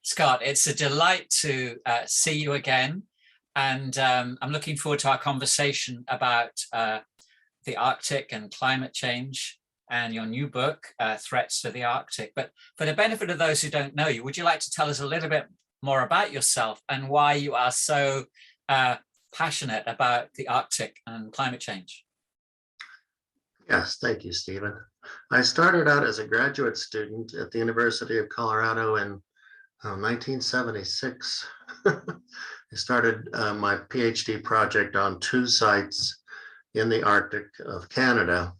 Scott, it's a delight to see you again. And I'm looking forward to our conversation about the Arctic and climate change and your new book, Threats to the Arctic. But for the benefit of those who don't know you, would you like to tell us a little bit more about yourself and why you are so passionate about the Arctic and climate change? Yes, thank you, Stephen. I started out as a graduate student at the University of Colorado in 1976. I started my PhD project on 2 sites in the Arctic of Canada,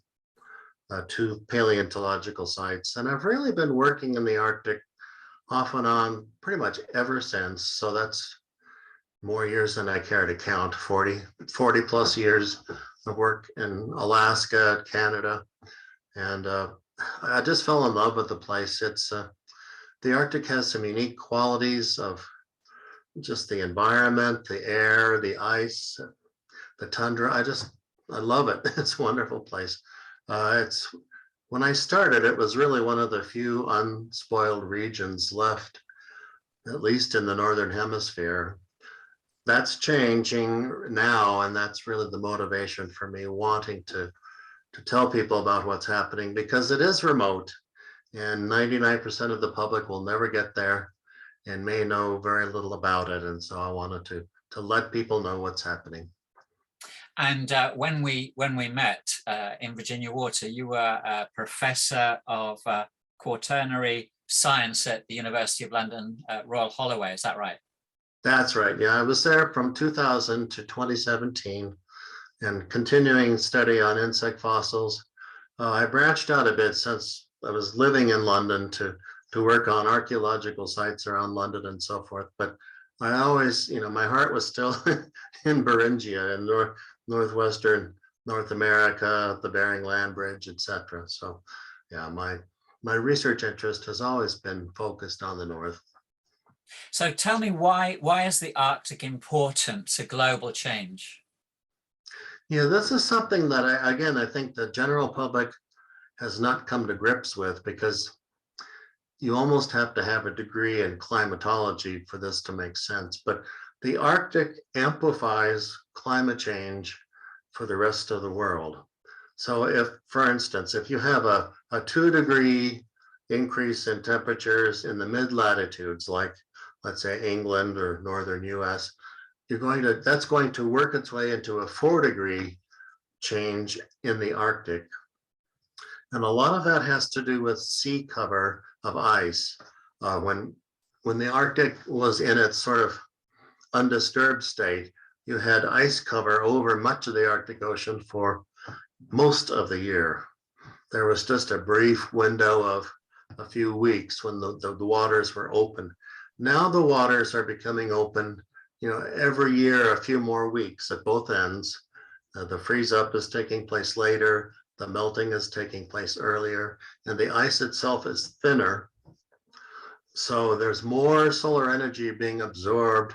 2 paleontological sites. And I've really been working in the Arctic off and on pretty much ever since. So that's more years than I care to count, 40 plus years of work in Alaska, Canada. And I just fell in love with the place. It's the Arctic has some unique qualities of just the environment, the air, the ice, the tundra. I love it. It's a wonderful place. When I started, it was really one of the few unspoiled regions left, at least in the Northern Hemisphere. That's changing now, and that's really the motivation for me wanting to tell people about what's happening, because it is remote and 99% of the public will never get there and may know very little about it. And so I wanted to let people know what's happening. And when we met in Virginia Water, you were a professor of Quaternary Science at the University of London, Royal Holloway. Is that right? That's right. Yeah, I was there from 2000 to 2017 and continuing study on insect fossils. I branched out a bit since I was living in London to work on archaeological sites around London and so forth. But I always, my heart was still in Beringia and northwestern North America, the Bering Land Bridge, etc. So yeah, my research interest has always been focused on the North. So tell me, why is the Arctic important to global change? Yeah, this is something that I think the general public has not come to grips with, because you almost have to have a degree in climatology for this to make sense. But the Arctic amplifies climate change for the rest of the world. So if, for instance, if you have a 2-degree increase in temperatures in the mid-latitudes, like let's say England or northern US, that's going to work its way into a 4-degree change in the Arctic. And a lot of that has to do with sea cover of ice. When the Arctic was in its sort of undisturbed state, you had ice cover over much of the Arctic Ocean for most of the year. There was just a brief window of a few weeks when the waters were open. Now the waters are becoming open, every year, a few more weeks at both ends. The freeze up is taking place later, the melting is taking place earlier, and the ice itself is thinner. So there's more solar energy being absorbed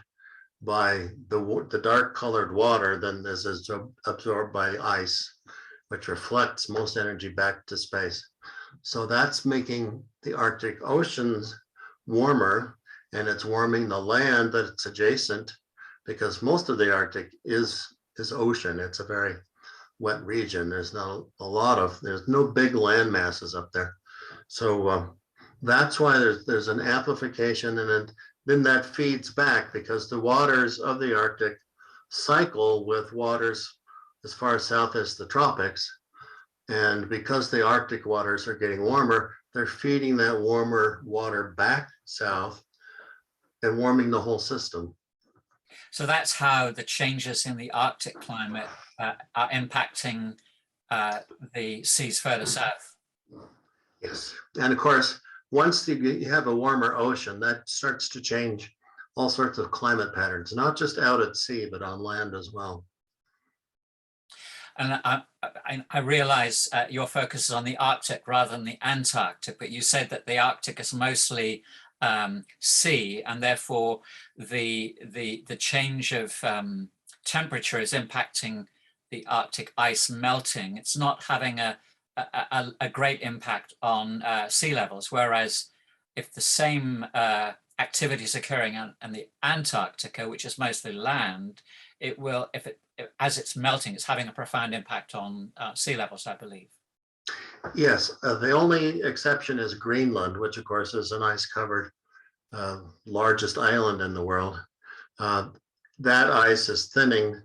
by the dark colored water than is absorbed by ice, which reflects most energy back to space. So that's making the Arctic oceans warmer, and it's warming the land that it's adjacent, because most of the Arctic is ocean. It's a very wet region. There's not there's no big land masses up there. So that's why there's an amplification, and then that feeds back, because the waters of the Arctic cycle with waters as far south as the tropics. And because the Arctic waters are getting warmer, they're feeding that warmer water back south and warming the whole system. So that's how the changes in the Arctic climate are impacting the seas further south. Yes, and of course, once you have a warmer ocean, that starts to change all sorts of climate patterns, not just out at sea, but on land as well. And I realize your focus is on the Arctic rather than the Antarctic, but you said that the Arctic is mostly sea, and therefore the change of temperature is impacting the Arctic ice melting. It's not having a great impact on sea levels, whereas if the same activities occurring in the Antarctica, which is mostly land, it will, as it's melting, it's having a profound impact on sea levels, I believe. Yes, the only exception is Greenland, which of course is an ice-covered largest island in the world. That ice is thinning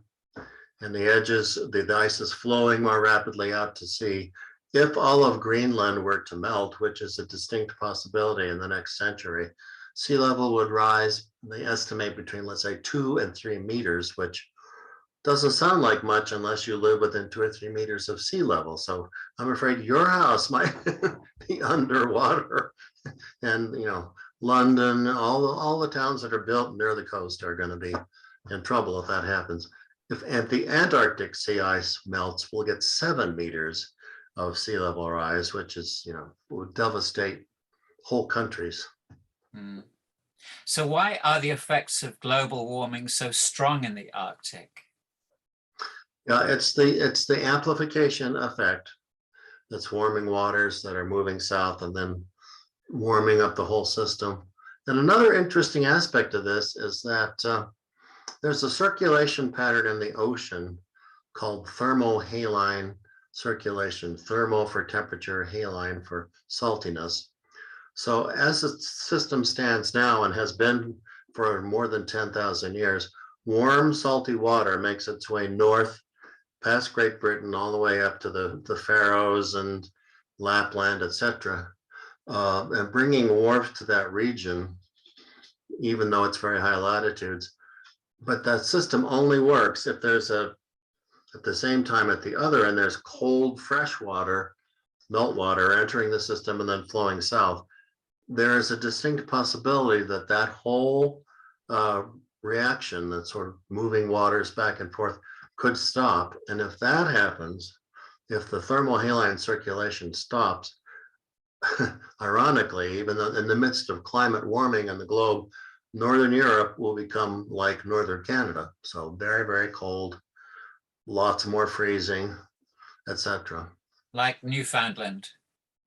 and the edges, the ice is flowing more rapidly out to sea. If all of Greenland were to melt, which is a distinct possibility in the next century, sea level would rise, they estimate between, let's say, 2 and 3 meters, which doesn't sound like much unless you live within 2 or 3 meters of sea level. So I'm afraid your house might be underwater. And, you know, London, all the towns that are built near the coast are going to be in trouble if that happens. If the Antarctic sea ice melts, we'll get 7 meters of sea level rise, which is, you know, would devastate whole countries. Mm. So why are the effects of global warming so strong in the Arctic? Yeah, it's the amplification effect that's warming waters that are moving south and then warming up the whole system. And another interesting aspect of this is that there's a circulation pattern in the ocean called thermohaline circulation, thermo for temperature, haline for saltiness. So as the system stands now and has been for more than 10,000 years, warm, salty water makes its way north past Great Britain all the way up to the Faroes and Lapland, etc. And bringing warmth to that region, even though it's very high latitudes. But that system only works if there's at the same time at the other end, there's cold, fresh water, meltwater entering the system and then flowing south. There is a distinct possibility that that whole reaction, that sort of moving waters back and forth, could stop. And if that happens, if the thermohaline circulation stops, ironically, even though in the midst of climate warming in the globe, Northern Europe will become like Northern Canada. So very, very cold, lots more freezing, etc. Like Newfoundland.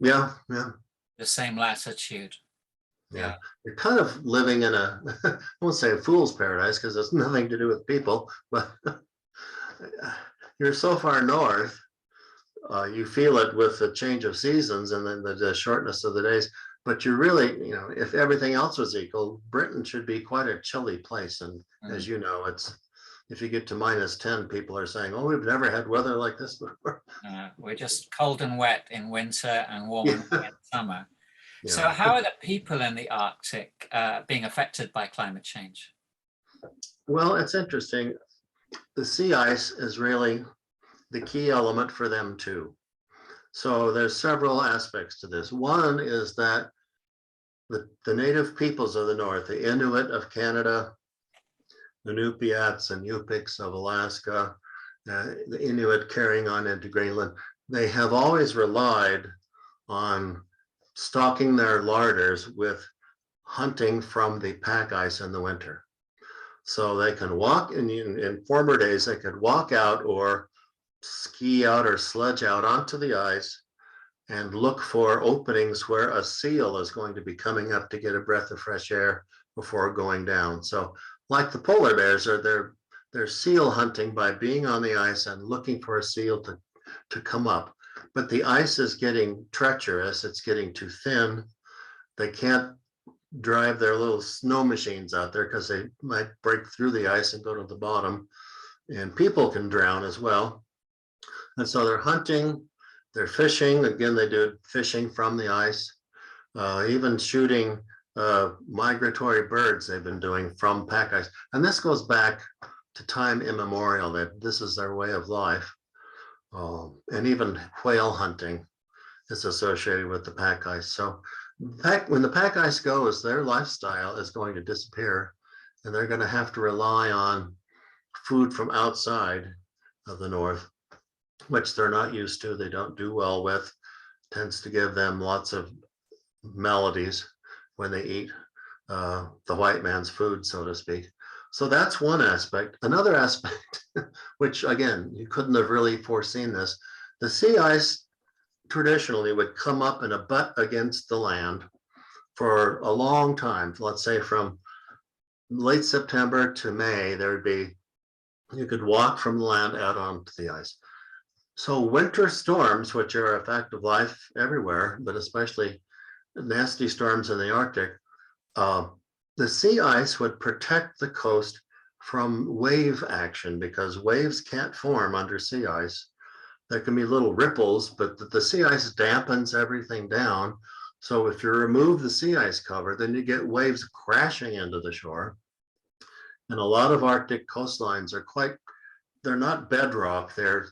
Yeah, yeah. The same latitude. Yeah. You're kind of living in a, I won't say a fool's paradise because it's nothing to do with people, but you're so far north, you feel it with the change of seasons and then the shortness of the days. But you're really, you know, if everything else was equal, Britain should be quite a chilly place. And as you know, it's, if you get to -10, people are saying, oh, we've never had weather like this before. We're just cold and wet in winter and warm and wet in summer. Yeah. So how are the people in the Arctic being affected by climate change? Well, it's interesting. The sea ice is really the key element for them too. So there's several aspects to this. One is that the native peoples of the North, the Inuit of Canada, the Inupiats and Yupiks of Alaska, the Inuit carrying on into Greenland, they have always relied on stocking their larders with hunting from the pack ice in the winter. So they can walk, in former days, they could walk out or ski out or sledge out onto the ice and look for openings where a seal is going to be coming up to get a breath of fresh air before going down. So like the polar bears, they're seal hunting by being on the ice and looking for a seal to come up. But the ice is getting treacherous, it's getting too thin. They can't drive their little snow machines out there because they might break through the ice and go to the bottom. And people can drown as well. And so they're hunting, they're fishing. Again, they do fishing from the ice, even shooting migratory birds they've been doing from pack ice. And this goes back to time immemorial, that this is their way of life. And even whale hunting is associated with the pack ice. So when the pack ice goes, their lifestyle is going to disappear and they're going to have to rely on food from outside of the North, which they're not used to, they don't do well with, tends to give them lots of maladies when they eat the white man's food, so to speak. So that's one aspect. Another aspect, which again, you couldn't have really foreseen this, the sea ice traditionally would come up and butt against the land for a long time. Let's say from late September to May, there would be, you could walk from the land out onto the ice. So winter storms, which are a fact of life everywhere, but especially nasty storms in the Arctic, the sea ice would protect the coast from wave action because waves can't form under sea ice. There can be little ripples, but the sea ice dampens everything down. So if you remove the sea ice cover, then you get waves crashing into the shore. And a lot of Arctic coastlines are they're not bedrock, they're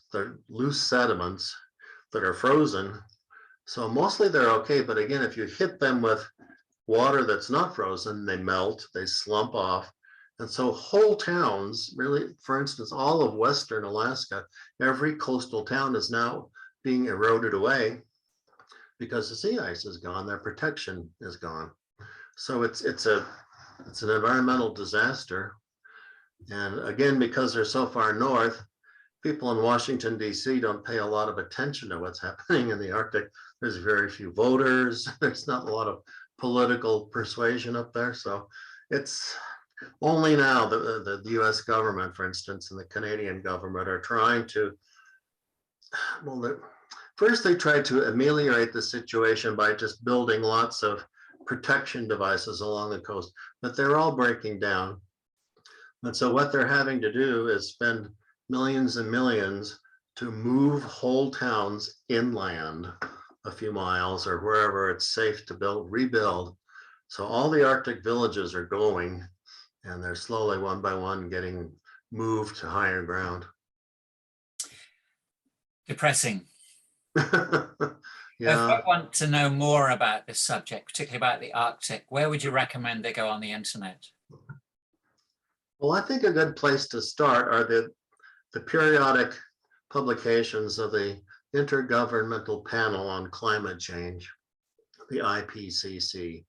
loose sediments that are frozen. So mostly they're okay, but again, if you hit them with water that's not frozen, they melt, they slump off. And so whole towns, really, for instance, all of Western Alaska, every coastal town is now being eroded away because the sea ice is gone, their protection is gone. So it's an environmental disaster. And again, because they're so far north, people in Washington, D.C. don't pay a lot of attention to what's happening in the Arctic. There's very few voters. There's not a lot of political persuasion up there. So it's only now the US government, for instance, and the Canadian government are trying to, well, first they tried to ameliorate the situation by just building lots of protection devices along the coast, but they're all breaking down. And so what they're having to do is spend millions and millions to move whole towns inland a few miles or wherever it's safe to rebuild. So all the Arctic villages are going, and they're slowly one by one getting moved to higher ground. Depressing. Yeah. If I want to know more about this subject, particularly about the Arctic, where would you recommend they go on the internet? Well, I think a good place to start are the periodic publications of the Intergovernmental Panel on Climate Change, the IPCC,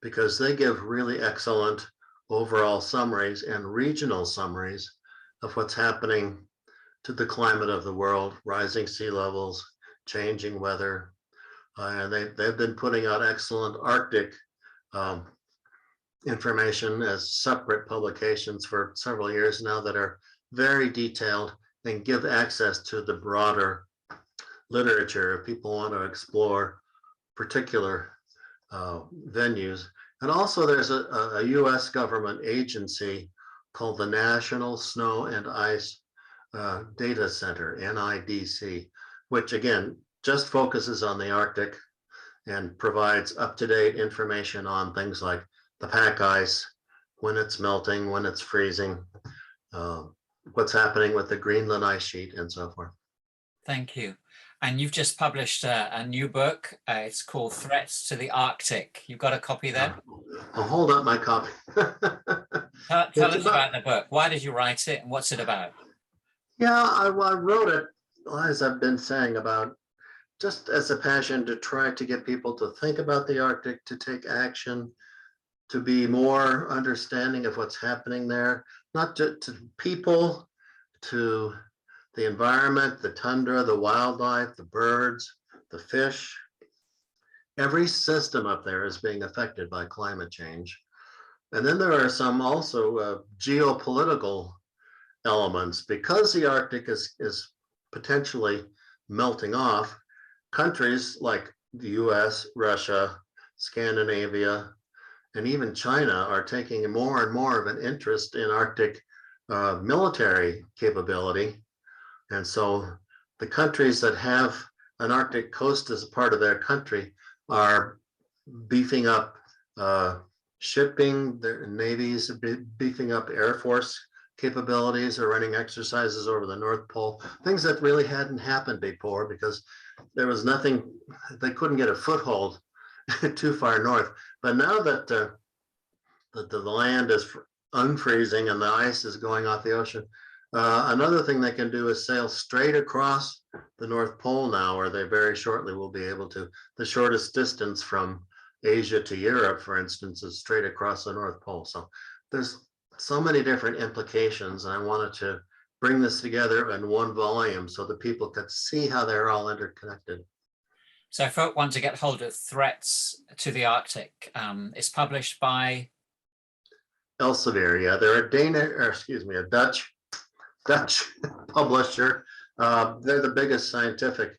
because they give really excellent overall summaries and regional summaries of what's happening to the climate of the world, rising sea levels, changing weather. And they've been putting out excellent Arctic information as separate publications for several years now that are very detailed and give access to the broader literature if people want to explore particular venues. And also there's a US government agency called the National Snow and Ice Data Center, NIDC, which again, just focuses on the Arctic and provides up-to-date information on things like the pack ice, when it's melting, when it's freezing, what's happening with the Greenland ice sheet and so forth. Thank you. And you've just published a new book. It's called Threats to the Arctic. You've got a copy there? I'll hold up my copy. Tell us about the book. Why did you write it and what's it about? Yeah, I wrote it, as I've been saying, about just as a passion to try to get people to think about the Arctic, to take action, to be more understanding of what's happening there, not to people, to the environment, the tundra, the wildlife, the birds, the fish. Every system up there is being affected by climate change. And then there are some also geopolitical elements. Because the Arctic is potentially melting off, countries like the US, Russia, Scandinavia, and even China are taking more and more of an interest in Arctic military capability. And so the countries that have an Arctic coast as a part of their country are beefing up shipping, their navies are beefing up Air Force capabilities, are running exercises over the North Pole, things that really hadn't happened before because there was nothing, they couldn't get a foothold too far north. But now that the land is unfreezing and the ice is going off the ocean, another thing they can do is sail straight across the North Pole now, or they very shortly will be able to. The shortest distance from Asia to Europe, for instance, is straight across the North Pole. So there's so many different implications, and I wanted to bring this together in one volume so that people could see how they're all interconnected. So if folk want to get hold of Threats to the Arctic, it's published by Elsevier, yeah, they're a Dutch publisher. They're the biggest scientific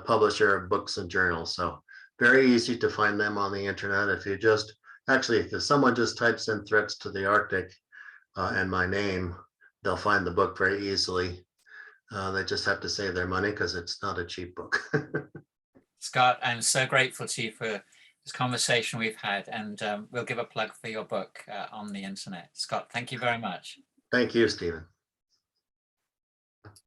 publisher of books and journals, so very easy to find them on the internet. If you just, actually, if someone just types in Threats to the Arctic and my name, they'll find the book very easily. They just have to save their money because it's not a cheap book. Scott. I'm so grateful to you for this conversation we've had, and we'll give a plug for your book on the internet. Scott, thank you very much. Thank you, Stephen.